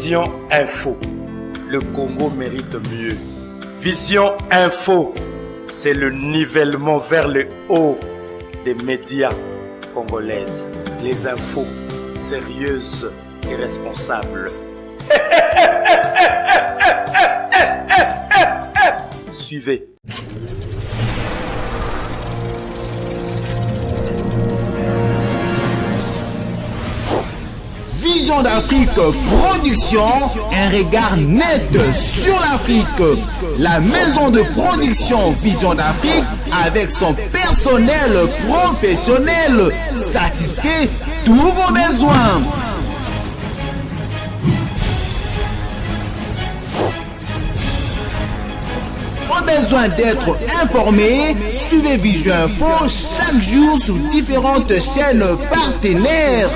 Vision Info. Le Congo mérite mieux. Vision Info, c'est le nivellement vers le haut des médias congolaises. Les infos sérieuses et responsables. Suivez. Vision d'Afrique Production, un regard net sur l'Afrique. La maison de production Vision d'Afrique, avec son personnel professionnel, satisfait tous vos besoins. Au besoin d'être informé, suivez Vision Info chaque jour sur différentes chaînes partenaires.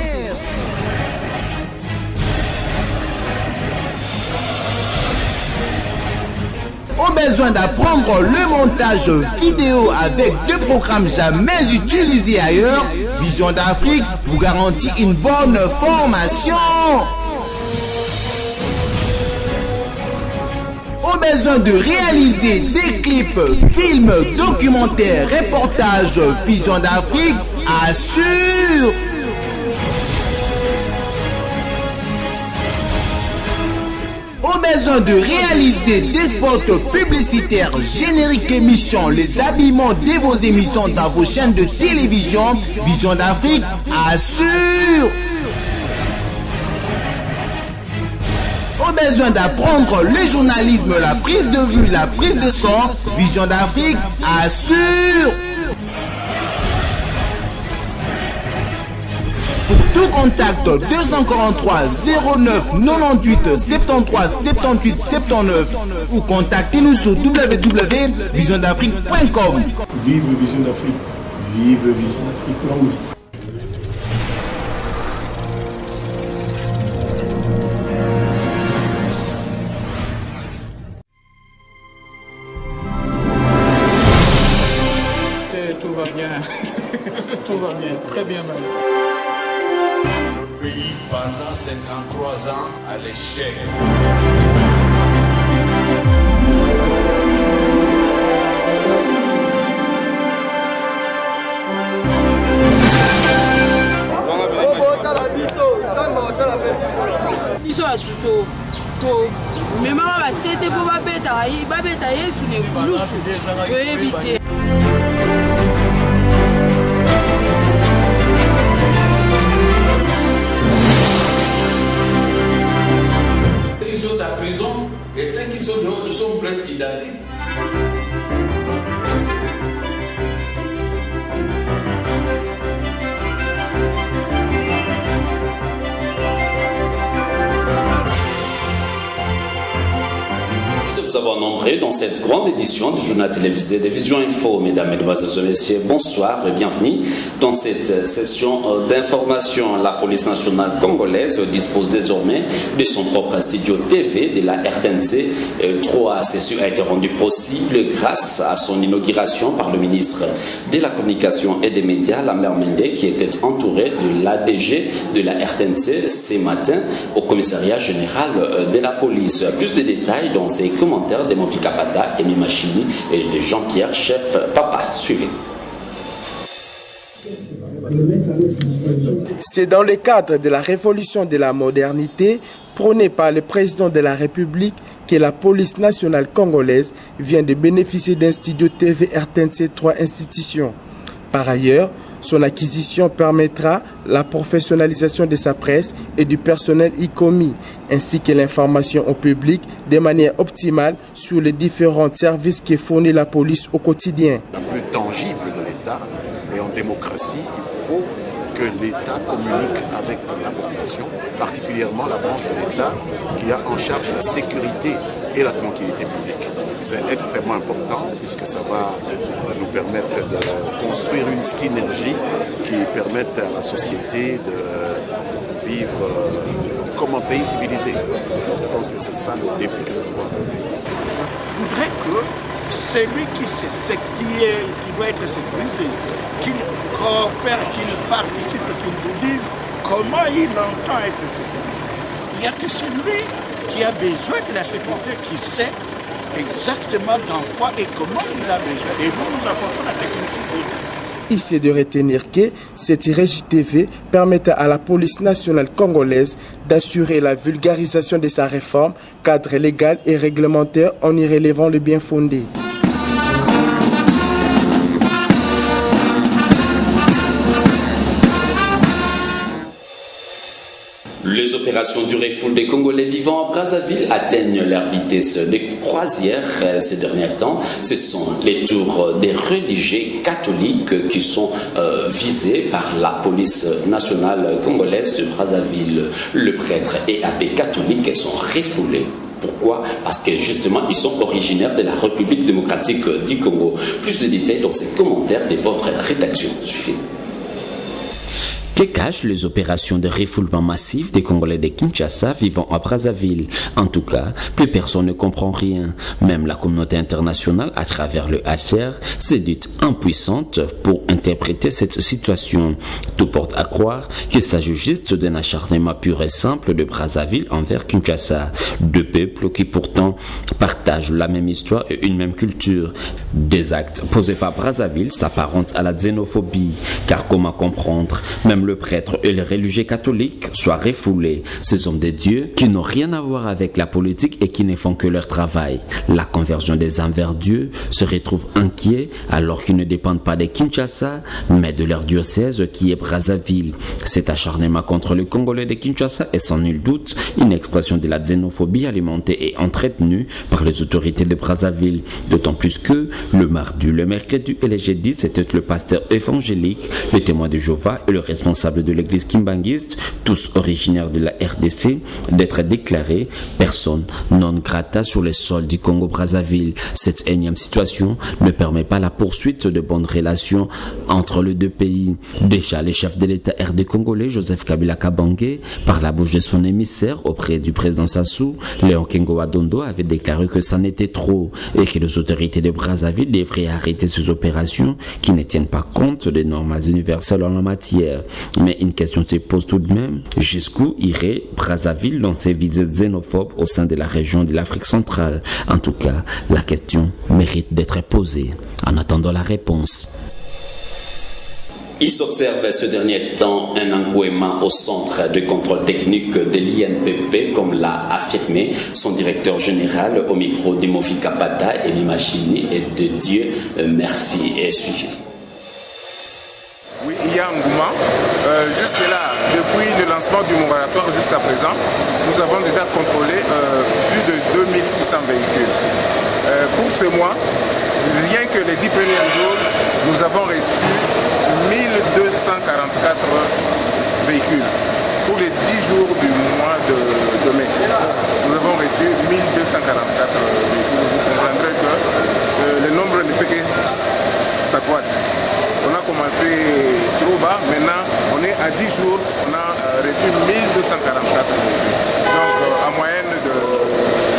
Au besoin d'apprendre le montage vidéo avec deux programmes jamais utilisés ailleurs, Vision d'Afrique vous garantit une bonne formation. Au besoin de réaliser des clips, films, documentaires, reportages, Vision d'Afrique assure. Au besoin de réaliser des spots publicitaires, génériques émissions, les habillements de vos émissions dans vos chaînes de télévision, Vision d'Afrique assure. Au besoin d'apprendre le journalisme, la prise de vue, la prise de son, Vision d'Afrique assure. Pour tout contact 243 09 98 73 78 79 ou contactez-nous sur www.visiondafrique.com. Vive Vision d'Afrique, vive Vision d'Afrique, longue vie. Tout va bien, tout va bien, très bien même. Le pays pendant 53 ans à l'échec. biso atuto to memaka basete mpo babeta yesu na ekulusu toyebi te. Ceux qui sont à prison et ceux qui sont dehors sont presque identiques. Nous avons nombré dans cette grande édition du journal télévisé de Vision Info. Mesdames, Mesdemoiselles et Messieurs, bonsoir et bienvenue dans cette session d'information. La police nationale congolaise dispose désormais de son propre studio TV de la RTNC. 3 sessions a été rendu possible grâce à son inauguration par le ministre de la Communication et des Médias, Lambert Mende, qui était entouré de l'ADG de la RTNC ce matin au commissariat général de la police. Plus de détails dans ces commentaires de Mofika Pata, Emi Machini et de Jean-Pierre Chef Papa. Suivez. C'est dans le cadre de la révolution de la modernité prônée par le président de la République que la police nationale congolaise vient de bénéficier d'un studio TV RTNC 3 institutions. Par ailleurs, son acquisition permettra la professionnalisation de sa presse et du personnel y commis, ainsi que l'information au public de manière optimale sur les différents services que fournit la police au quotidien. La plus tangible de l'État, et en démocratie, il faut que l'État communique avec la population, particulièrement la branche de l'État qui a en charge la sécurité et la tranquillité publique. C'est extrêmement important puisque ça va nous permettre de construire une synergie qui permette à la société de vivre comme un pays civilisé. Je pense que c'est ça le défi que nous avons à pays. Je voudrais que celui qui doit être sécurisé, qu'il coopère, qu'il participe, qu'il vous dise comment il entend être sécurisé. il n'y a que celui qui a besoin de la sécurité qui sait exactement dans quoi et comment il a besoin. Et nous apportons la technicité. Ici est de retenir que cette régie TV permettait à la police nationale congolaise d'assurer la vulgarisation de sa réforme, cadre légal et réglementaire en y relevant le bien fondé. Les opérations du refoul des Congolais vivant à Brazzaville atteignent leur vitesse de croisière ces derniers temps. Ce sont les tours des religieux catholiques qui sont visés par la police nationale congolaise de Brazzaville. Le prêtre et abbé catholiques sont refoulés. Pourquoi? Parce que justement, ils sont originaires de la République démocratique du Congo. Plus de détails dans ces commentaires de votre rédaction. Suivez. Que cachent les opérations de refoulement massif des Congolais de Kinshasa vivant à Brazzaville? En tout cas, plus personne ne comprend rien. Même la communauté internationale, à travers le HCR, s'est dite impuissante pour interpréter cette situation. Tout porte à croire qu'il s'agit juste d'un acharnement pur et simple de Brazzaville envers Kinshasa. Deux peuples qui pourtant partagent la même histoire et une même culture. Des actes posés par Brazzaville s'apparentent à la xénophobie. Car comment comprendre? Même le prêtre et les religieux catholiques soient refoulés. Ces hommes de Dieu qui n'ont rien à voir avec la politique et qui ne font que leur travail. La conversion des uns vers Dieu se retrouve inquiets alors qu'ils ne dépendent pas de Kinshasa, mais de leur diocèse qui est Brazzaville. Cet acharnement contre le Congolais de Kinshasa est sans nul doute une expression de la xénophobie alimentée et entretenue par les autorités de Brazzaville. D'autant plus que le mardi, le mercredi et le jeudi, c'était le pasteur évangélique, le témoin de Jéhovah et le responsable de l'église kimbanguiste, tous originaires de la RDC, d'être déclarés personne non grata sur les sols du Congo-Brazzaville. Cette énième situation ne permet pas la poursuite de bonnes relations entre les deux pays. Déjà, le chef de l'État RD congolais, Joseph Kabila Kabange, par la bouche de son émissaire auprès du président Sassou, Léon Kengo Adondo, avait déclaré que ça n'était trop et que les autorités de Brazzaville devraient arrêter ces opérations qui ne tiennent pas compte des normes universelles en la matière. Mais une question se pose tout de même. Jusqu'où irait Brazzaville dans ses visées xénophobes au sein de la région de l'Afrique centrale? En tout cas, la question mérite d'être posée. En attendant la réponse. Il s'observe ce dernier temps un engouement au centre de contrôle technique de l'INPP, comme l'a affirmé son directeur général au micro de Mofi Kapata et Mimachini et de Dieu merci et suivi. Oui, il y a un engouement. Jusque-là, depuis le lancement du moratoire jusqu'à présent, nous avons déjà contrôlé plus de 2600 véhicules. Pour ce mois, rien que les 10 premiers jours, nous avons reçu 1244 véhicules. Pour les 10 jours du mois de mai, nous avons reçu 1244 véhicules. Vous comprendrez que le nombre ne fait que s'accroître. On a commencé trop bas, maintenant on est à 10 jours, on a reçu 1244 véhicules. Donc en moyenne de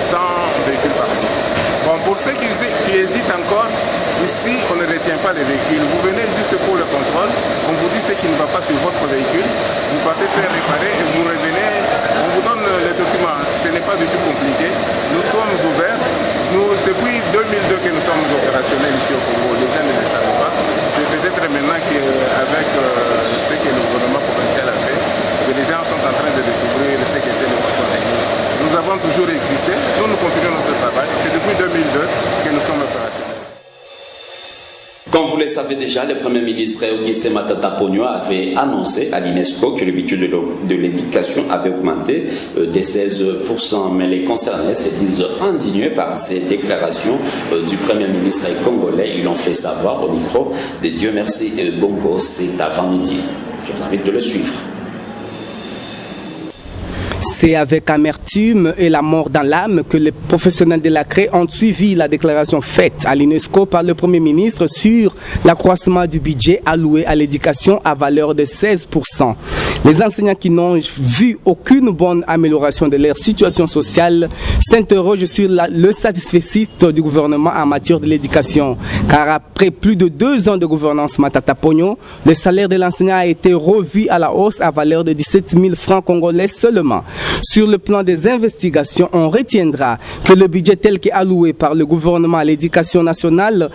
100 véhicules par jour. Bon, pour ceux qui hésitent encore, ici on ne retient pas les véhicules. Vous venez juste pour le contrôle, on vous dit ce qui ne va pas sur votre véhicule, vous partez faire réparer et vous revenez, on vous donne les documents. Ce n'est pas du tout compliqué. Nous sommes ouverts. Depuis 2002 que nous sommes opérationnels ici au Congo, les gens ne le savent pas. C'est peut-être maintenant qu'avec ce que le gouvernement provincial a fait, que les gens sont en train de découvrir ce que c'est le contrôle technique. Nous avons toujours existé, nous continuons notre travail. C'est depuis 2002 que nous sommes opérationnels. Comme vous le savez déjà, le Premier ministre Augustin Matata Ponyo avait annoncé à l'UNESCO que le budget de l'éducation avait augmenté de 16%. Mais les concernés se disent indignés par ces déclarations du Premier ministre congolais. Ils l'ont fait savoir au micro de Dieu merci Bongo, c'est avant-midi. Je vous invite de le suivre. C'est avec amertume et la mort dans l'âme que les professionnels de la CRE ont suivi la déclaration faite à l'UNESCO par le Premier ministre sur l'accroissement du budget alloué à l'éducation à valeur de 16%. Les enseignants qui n'ont vu aucune bonne amélioration de leur situation sociale s'interrogent sur le satisfecit du gouvernement en matière de l'éducation. Car après plus de 2 ans de gouvernance Matata Pogno, le salaire de l'enseignant a été revu à la hausse à valeur de 17 000 francs congolais seulement. Sur le plan des investigations, on retiendra que le budget tel qu'alloué par le gouvernement à l'éducation nationale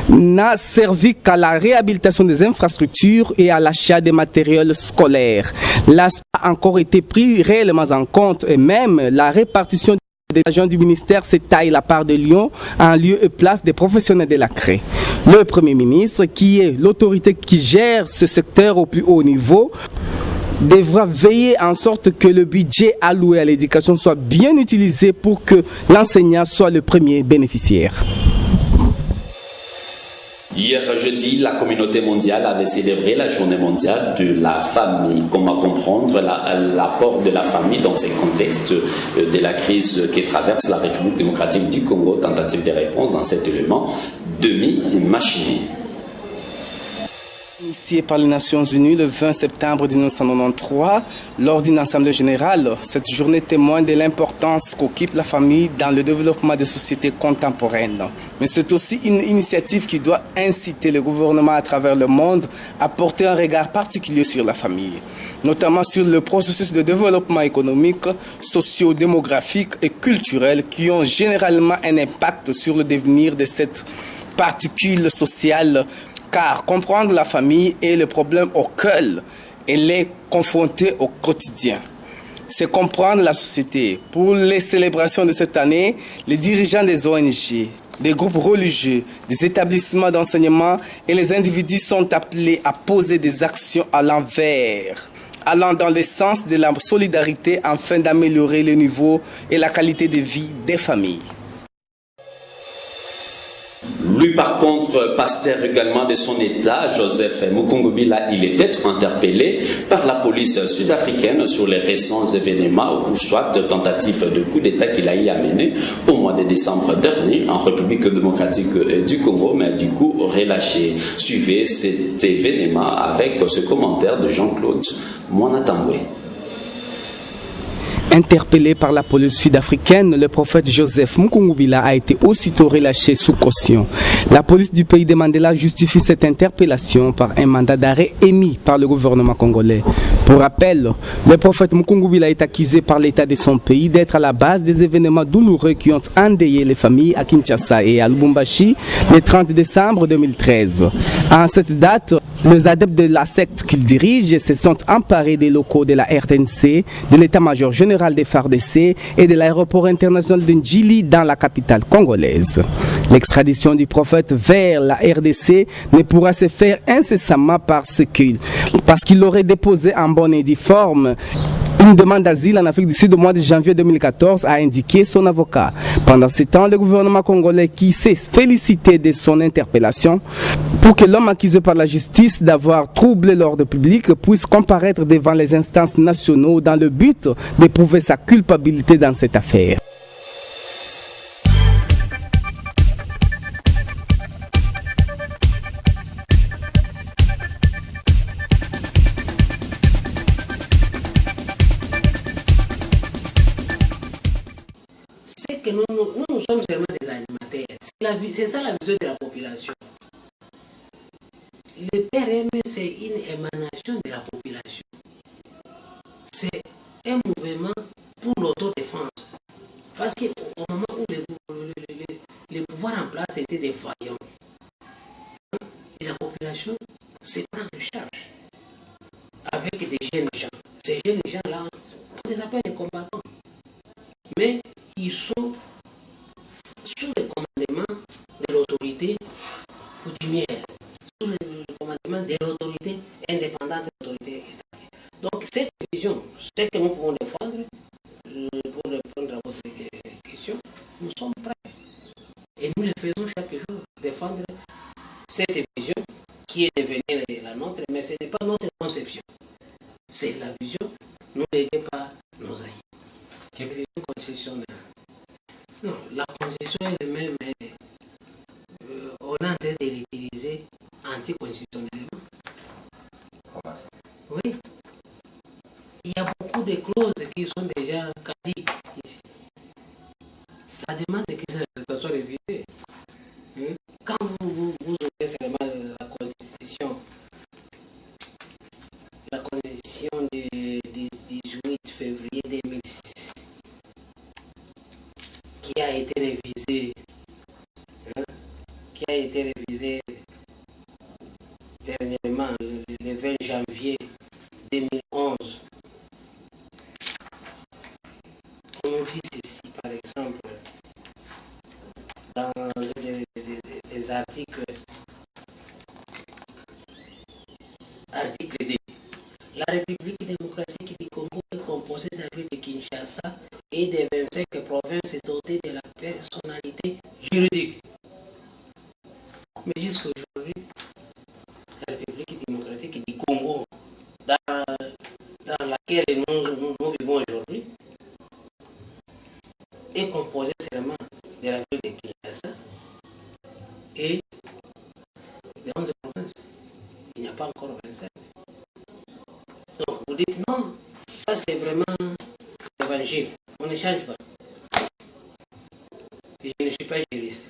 n'a servi qu'à la réhabilitation des infrastructures et à l'achat des matériels scolaires. L'aspect a encore été pris réellement en compte et même la répartition des agents du ministère s'étaille la part de Lyon en lieu et place des professionnels de la CRE. Le Premier ministre, qui est l'autorité qui gère ce secteur au plus haut niveau, devra veiller en sorte que le budget alloué à l'éducation soit bien utilisé pour que l'enseignant soit le premier bénéficiaire. Hier jeudi, la communauté mondiale avait célébré la journée mondiale de la famille. Comment comprendre l'apport de la famille dans ce contexte de la crise qui traverse la République démocratique du Congo? Tentative de réponse dans cet élément demi-machiné. Initiée par les Nations Unies le 20 septembre 1993, lors d'une assemblée générale, cette journée témoigne de l'importance qu'occupe la famille dans le développement des sociétés contemporaines. Mais c'est aussi une initiative qui doit inciter le gouvernement à travers le monde à porter un regard particulier sur la famille, notamment sur le processus de développement économique, socio-démographique et culturel qui ont généralement un impact sur le devenir de cette particule sociale. Car comprendre la famille est le problème auquel elle est confrontée au quotidien. C'est comprendre la société. Pour les célébrations de cette année, les dirigeants des ONG, des groupes religieux, des établissements d'enseignement et les individus sont appelés à poser des actions à l'envers, allant dans le sens de la solidarité afin d'améliorer le niveau et la qualité de vie des familles. Lui, par contre, pasteur également de son État, Joseph Mukungubila, il était interpellé par la police sud-africaine sur les récents événements ou soit tentative de coup d'État qu'il a y amené au mois de décembre dernier en République démocratique du Congo, mais du coup relâché. Suivez cet événement avec ce commentaire de Jean-Claude Mwanatambwe. Interpellé par la police sud-africaine, le prophète Joseph Mukungubila a été aussitôt relâché sous caution. La police du pays de Mandela justifie cette interpellation par un mandat d'arrêt émis par le gouvernement congolais. Pour rappel, le prophète Mukungubila est accusé par l'État de son pays d'être à la base des événements douloureux qui ont endeuillé les familles à Kinshasa et à Lubumbashi le 30 décembre 2013. À cette date, les adeptes de la secte qu'il dirige se sont emparés des locaux de la RTNC, de l'état-major général des FARDC et de l'aéroport international de Njili dans la capitale congolaise. L'extradition du prophète vers la RDC ne pourra se faire incessamment parce qu'il aurait déposé en bonne et due forme une demande d'asile en Afrique du Sud au mois de janvier 2014, a indiqué son avocat. Pendant ce temps, le gouvernement congolais qui s'est félicité de son interpellation pour que l'homme accusé par la justice d'avoir troublé l'ordre public puisse comparaître devant les instances nationaux dans le but de prouver sa culpabilité dans cette affaire. Que nous sommes seulement des animateurs. C'est ça la vision de la population. Le PRM, c'est une émanation de la population. C'est un mouvement pour l'autodéfense. Parce qu'au moment où les pouvoirs en place étaient défaillants, et la population se prend en charge avec des jeunes gens. Ces jeunes gens-là, on les appelle les combattants. Mais ils sont sous le commandement de l'autorité coutumière, sous le commandement de l'autorité indépendante de l'autorité établie. Donc cette vision, c'est que nous pouvons défendre, pour répondre à votre question, nous sommes prêts. Et nous le faisons chaque jour, défendre cette vision qui est devenue la nôtre, mais ce n'est pas notre conception. C'est la vision nous léguée par nos aïeux. Quelle vision constitutionnelle? Non, la constitution elle-même, on est en train de l'utiliser anticonstitutionnellement. Comment ça? Oui. il y a beaucoup de clauses qui sont déjà caduques ici. Ça demande que ça soit révisé. Quand vous ouvrez seulement la Constitution du 18 février 2006, qui a été révisée, dernièrement, le 20 janvier 2011. On nous dit ceci, par exemple, dans des articles. Article 2. La République démocratique du Congo est composée de la ville de Kinshasa et des 25 provinces dotées de la personnalité juridique. Mais jusqu'à aujourd'hui, la République démocratique du Congo, dans laquelle nous vivons aujourd'hui, est composée seulement de la ville de Kinshasa et des 11 provinces. Il n'y a pas encore 25. Donc vous dites non, ça c'est vraiment l'évangile. On ne change pas. Et je ne suis pas juriste.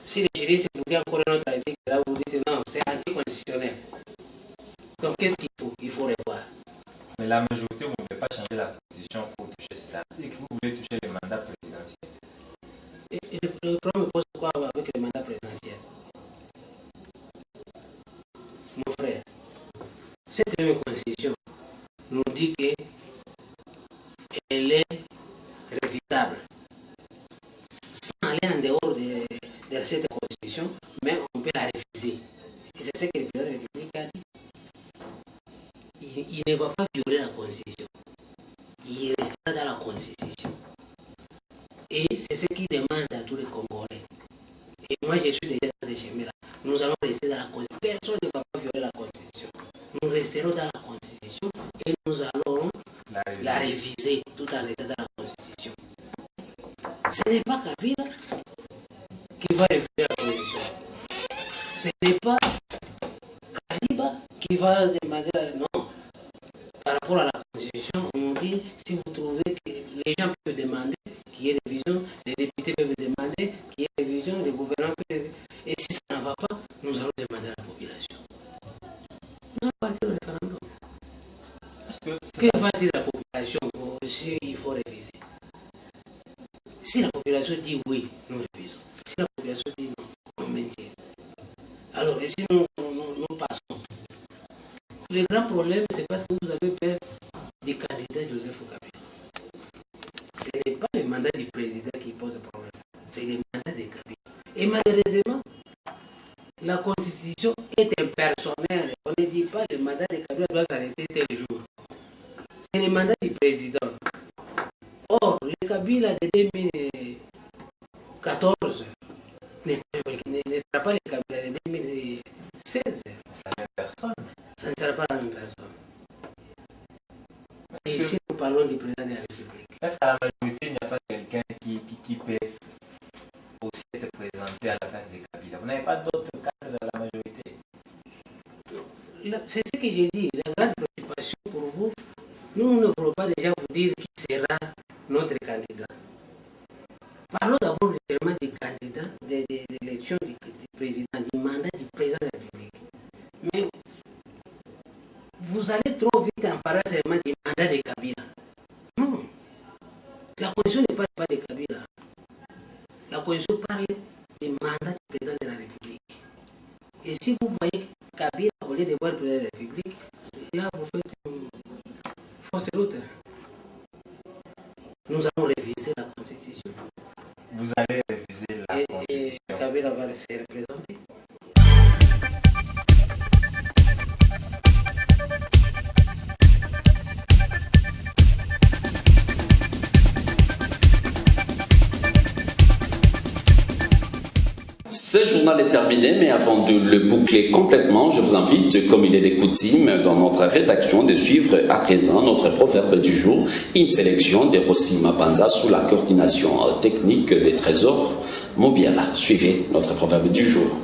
Si les juristes vous disent encore un autre article, là vous dites non, c'est anticonstitutionnel. Donc qu'est-ce qu'il faut? Il faut revoir. Mais la majorité, vous ne pouvez pas changer la constitution pour toucher cet article. Vous voulez toucher le mandat présidentiel. Et le problème pose quoi avec le mandat présidentiel? Mon frère, cette même constitution nous dit qu'elle est révisable. Sans aller en dehors de cette constitution, mais on peut la réviser. Et c'est ce que le président de la République a dit. Il ne va pas violer la constitution. Il restera dans la constitution. Et c'est ce qu'il demande à tous les Congolais. Et moi, je suis déjà dans ce chemin-là. Nous allons rester dans la constitution. Personne ne va pas violer la constitution. Nous resterons dans la constitution et nous allons la réviser tout en restant dans la constitution. Ce n'est pas Kabila qui va réviser la constitution. Ce n'est pas Kaliba qui va demander non. Par rapport à la constitution, on dit si vous trouvez que les gens peuvent demander qu'il y ait révision, les députés peuvent demander qu'il y ait révision, les gouvernants peuvent. Et si ça ne va pas, nous allons demander à la population. Nous allons partir au référendum. Que va dire la population s'il faut réviser? Si la population dit oui, nous révisons. Si la population dit non, on maintient. Alors, et si nous passons? Le grand problème, c'est parce que vous avez peur du candidat Joseph Kabila. Ce n'est pas le mandat du président qui pose problème, c'est le mandat de Kabila. Et malheureusement, la constitution est impersonnelle. On ne dit pas que le mandat de Kabila doit s'arrêter tel jour. C'est le mandat du président. Or, le Kabila de 2014 ne sera pas le Kabila de 2016. C'est la même personne. Ça ne sera pas la même personne. Et ici, nous parlons du président de la République. Est-ce qu'à la majorité, il n'y a pas quelqu'un qui peut aussi être présenté à la place de Kabila? Vous n'avez pas d'autres cadres de la majorité? C'est ce que j'ai dit. La grande préoccupation pour vous, nous ne voulons pas déjà vous dire qui sera notre candidat. Parlons d'abord seulement des candidats, de l'élection du président, du mandat du président de la République. Mais vous allez trop vite en parler seulement du mandat de Kabila. Non. La constitution ne parle pas de Kabila. La constitution parle du mandat du président de la République. Et si vous voyez Kabila au lieu de voir le président de la République, là vous faites une fausse route. Nous allons réviser la constitution. Vous allez réviser la constitution. Et Kabila va se représenter. Ce journal est terminé, mais avant de le boucler complètement, je vous invite, comme il est de coutume dans notre rédaction, de suivre à présent notre proverbe du jour, une sélection de Rossi Mabanza sous la coordination technique des Trésors Mobiala. Suivez notre proverbe du jour.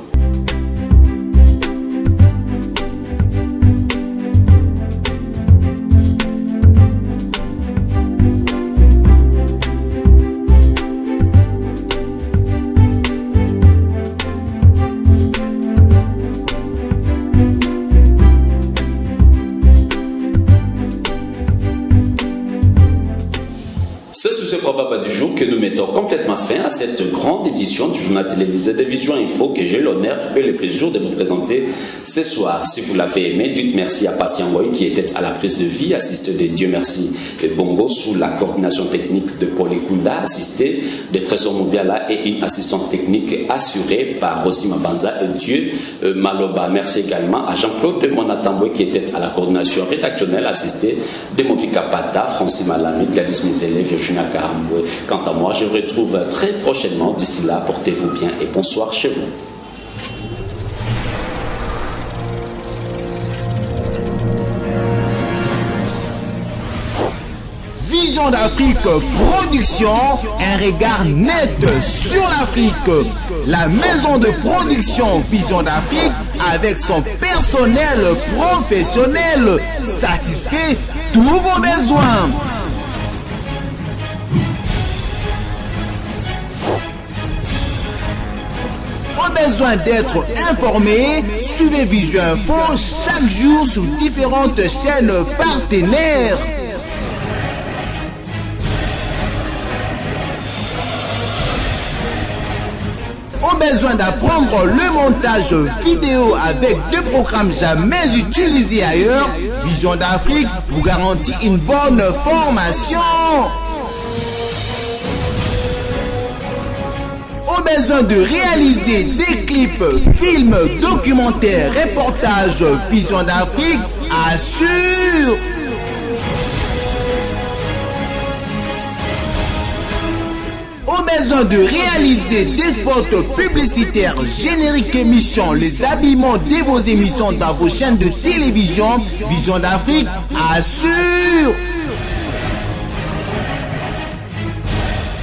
programme du jour que nous mettons complètement fin à cette grande édition du journal télévisé de Vision Info que j'ai l'honneur et le plaisir de vous présenter ce soir. Si vous l'avez aimé, dites merci à Patient Boy qui était à la prise de vie, assisté de Dieu merci et Bongo sous la coordination technique de Paul Ekunda, assisté de Trésor Mobiala et une assistance technique assurée par Rossi Mabanza et Dieu Maloba. Merci également à Jean-Claude de Monatamboy qui était à la coordination rédactionnelle, assisté de Movika Pata, Francis Malami, Gladys Mizele, Virginia Karamboué. Quant à moi, je vous retrouve très prochainement. D'ici là, portez-vous bien et bonsoir chez vous. Vision d'Afrique Production, un regard net sur l'Afrique. La maison de production Vision d'Afrique avec son personnel professionnel satisfait tous vos besoins. Besoin d'être informé, suivez Vision Info chaque jour sur différentes chaînes partenaires. Au besoin d'apprendre le montage vidéo avec deux programmes jamais utilisés ailleurs, Vision d'Afrique vous garantit une bonne formation. Au besoin de réaliser des clips, films, documentaires, reportages, Vision d'Afrique assure. Au besoin de réaliser des spots publicitaires, génériques émissions, les habillements de vos émissions dans vos chaînes de télévision, Vision d'Afrique assure.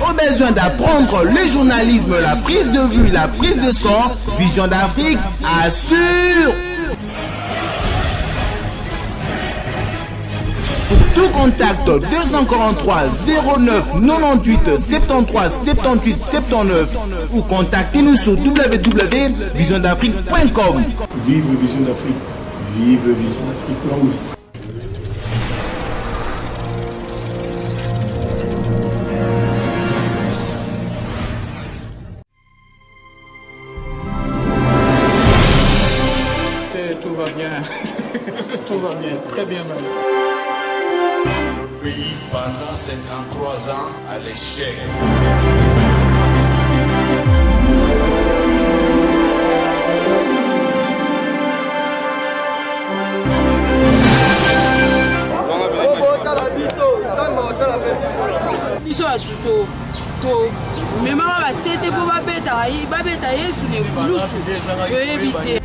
Au besoin d'apprendre le journalisme, la prise de vue, la prise de son, Vision d'Afrique assure. Pour tout contact 243 09 98 73 78 79 ou contactez-nous sur www.visiondafrique.com. Vive Vision d'Afrique, vive Vision d'Afrique, longue vie. Tout va bien, tout va bien, très bien même. Le pays pendant 53 ans à l'échec. biso to memaka basete mpo babeta yesu na ekulusu toyebi te.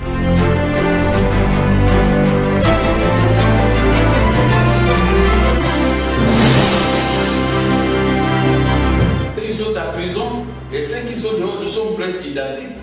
Ils sont à prison, les 5 qui sont dehors, ils sont presque identiques.